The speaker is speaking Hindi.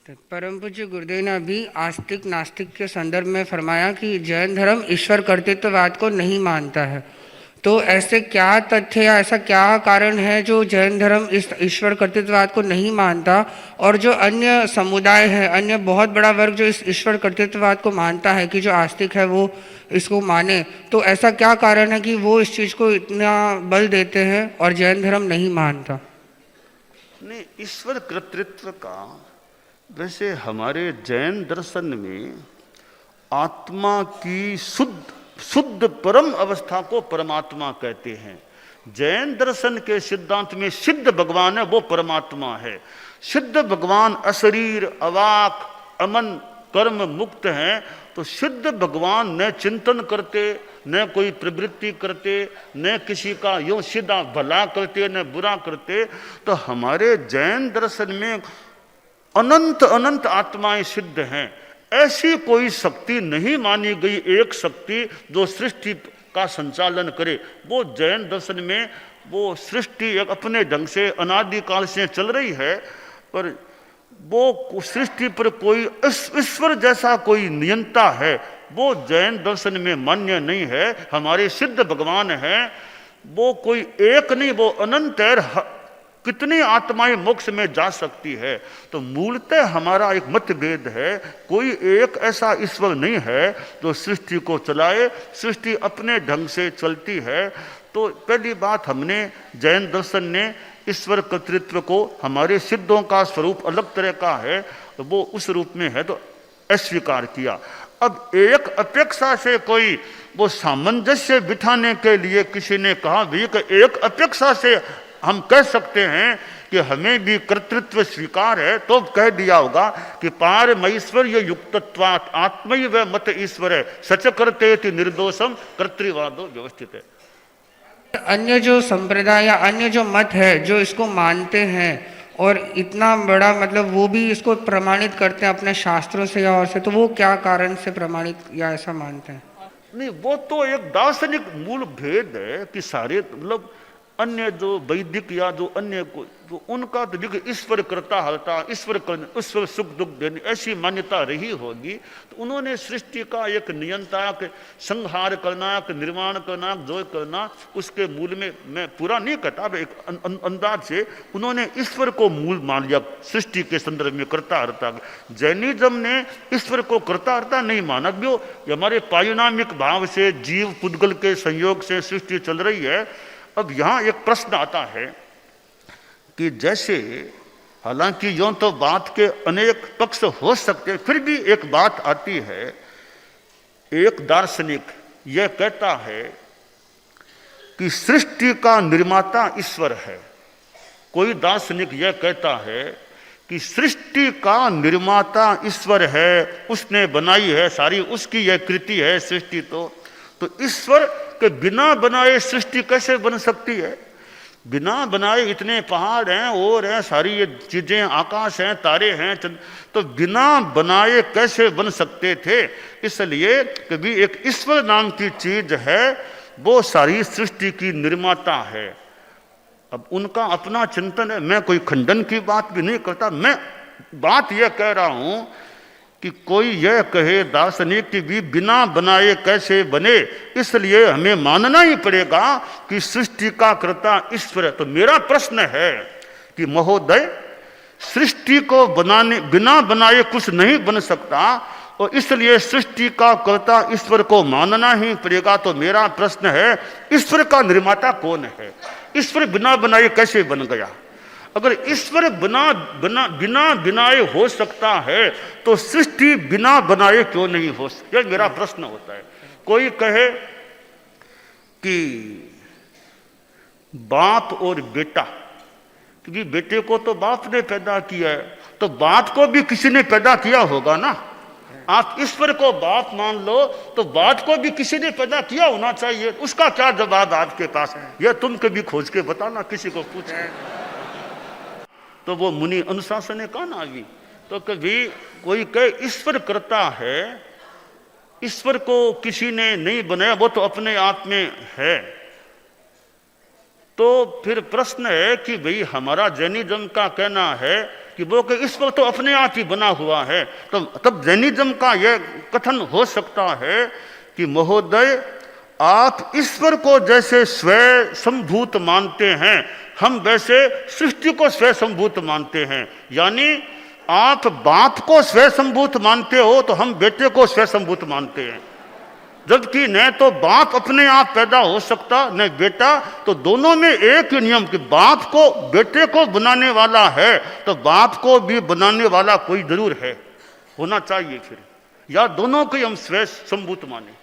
तो परम पूज्य गुरुदेव ने अभी आस्तिक नास्तिक के संदर्भ में फरमाया कि जैन धर्म ईश्वर कर्तृत्ववाद को नहीं मानता है। तो ऐसे क्या तथ्य या ऐसा क्या कारण है जो जैन धर्म इस ईश्वर कर्तृत्ववाद को नहीं मानता, और जो अन्य समुदाय है, अन्य बहुत बड़ा वर्ग जो इस ईश्वर कर्तृत्ववाद को मानता है कि जो आस्तिक है वो इसको माने, तो ऐसा क्या कारण है कि वो इस चीज़ को इतना बल देते हैं और जैन धर्म नहीं मानता? नहीं, ईश्वर कर्तृत्व का वैसे हमारे जैन दर्शन में आत्मा की शुद्ध परम अवस्था को परमात्मा कहते हैं। जैन दर्शन के सिद्धांत में सिद्ध भगवान है, वो परमात्मा है। सिद्ध भगवान अशरीर, अवाक, अमन, कर्म मुक्त हैं। तो सिद्ध भगवान न चिंतन करते, न कोई प्रवृत्ति करते, न किसी का यूं सीधा भला करते, न बुरा करते। तो हमारे जैन दर्शन में अनंत अनंत आत्माएं सिद्ध हैं। ऐसी कोई शक्ति नहीं मानी गई, एक शक्ति जो सृष्टि का संचालन करे। वो जैन दर्शन में वो सृष्टि एक अपने ढंग से अनादिकाल से चल रही है, पर वो सृष्टि पर कोई ईश्वर जैसा कोई नियंता है, वो जैन दर्शन में मान्य नहीं है। हमारे सिद्ध भगवान हैं, वो कोई एक नहीं, वो अनंत है। कितनी आत्माएं मोक्ष में जा सकती है। तो मूलतः हमारा एक मतभेद है। कोई एक ऐसा ईश्वर नहीं है जो सृष्टि को चलाए, सृष्टि अपने ढंग से चलती है। तो पहली बात, हमने जैन दर्शन ने ईश्वर कर्तृत्व को, हमारे सिद्धों का स्वरूप अलग तरह का है, वो उस रूप में है तो अस्वीकार किया। अब एक अपेक्षा से कोई वो सामंजस्य बिठाने के लिए किसी ने कहा भी कि एक अपेक्षा से हम कह सकते हैं कि हमें भी कर्तृत्व स्वीकार है, तो कह दिया होगा कि पारमैश्वर्य युक्तत्वात् आत्मैव मत ईश्वर है सच कर्तेति निर्दोषम कर्तृवादो व्यवस्थित है। अन्य जो संप्रदाय या अन्य जो मत है जो इसको मानते हैं और इतना बड़ा मतलब वो भी इसको प्रमाणित करते हैं अपने शास्त्रों से या और से, तो वो क्या कारण से प्रमाणित या ऐसा मानते हैं? नहीं, वो तो एक दार्शनिक मूल भेद है कि सारे मतलब अन्य जो वैदिक या जो अन्य को तो उनका तो देखिए ईश्वर करता हरता, ईश्वर सुख दुख देने ऐसी मान्यता रही होगी। तो उन्होंने सृष्टि का एक नियंता के संहार करना, निर्माण करना, जो करना, उसके मूल में मैं पूरा नहीं कहता, एक अंदाज से उन्होंने ईश्वर को मूल मान लिया सृष्टि के संदर्भ में करता हरता। जैनिज्म ने ईश्वर को करता हरता नहीं माना। जो हमारे पारिणामिक भाव से जीव पुद्गल के संयोग से सृष्टि चल रही है। अब यहां एक प्रश्न आता है कि जैसे हालांकि यूं तो बात के अनेक पक्ष हो सकते, फिर भी एक बात आती है। एक दार्शनिक यह कहता है कि सृष्टि का निर्माता ईश्वर है। कोई दार्शनिक यह कहता है कि सृष्टि का निर्माता ईश्वर है, उसने बनाई है, सारी उसकी यह कृति है सृष्टि। तो ईश्वर के बिना बनाए सृष्टि कैसे बन सकती है? बिना बनाए इतने पहाड़ हैं और हैं, सारी ये चीजें, आकाश हैं, तारे हैं, तो बिना बनाए कैसे बन सकते थे? इसलिए कभी एक ईश्वर नाम की चीज है, वो सारी सृष्टि की निर्माता है। अब उनका अपना चिंतन है, मैं कोई खंडन की बात भी नहीं करता। मैं बात यह कह रहा हूं कि कोई यह कहे दार्शनिक कि भी बिना बनाए कैसे बने, इसलिए हमें मानना ही पड़ेगा कि सृष्टि का कर्ता ईश्वर है। तो मेरा प्रश्न है कि महोदय, सृष्टि को बिना बनाए कुछ नहीं बन सकता और इसलिए सृष्टि का कर्ता ईश्वर को मानना ही पड़ेगा। तो मेरा प्रश्न है, ईश्वर का निर्माता कौन है? ईश्वर बिना बनाए कैसे बन गया? अगर ईश्वर बिना बनाए हो सकता है तो सृष्टि बिना बनाए क्यों नहीं हो सकती? यह मेरा प्रश्न होता है। कोई कहे कि बाप और बेटा, क्योंकि बेटे को तो बाप ने पैदा किया है, तो बाप को भी किसी ने पैदा किया होगा ना। आप ईश्वर को बाप मान लो तो बाप को भी किसी ने पैदा किया होना चाहिए। उसका क्या जवाब आपके पास? यह तुम कभी खोज के बताना, किसी को पूछ। तो वो मुनि अनुशासन कहा ना अभी। तो कभी कोई कहे ईश्वर करता है, ईश्वर को किसी ने नहीं बनाया, वो तो अपने आप में है। तो फिर प्रश्न है कि भाई हमारा जैनिज्म का कहना है कि वो कि ईश्वर तो अपने आप ही बना हुआ है, तो तब जैनिज्म का यह कथन हो सकता है कि महोदय आप ईश्वर को जैसे स्वयं संभूत मानते हैं, हम वैसे सृष्टि को स्वयं संभूत मानते हैं। यानी आप बाप को स्वयं संभूत मानते हो तो हम बेटे को स्वयं संभूत मानते हैं, जबकि न तो बाप अपने आप पैदा हो सकता न बेटा। तो दोनों में एक ही नियम कि बाप को बेटे को बनाने वाला है तो बाप को भी बनाने वाला कोई जरूर है, होना चाहिए फिर, या दोनों को हम स्वयं संभूत माने।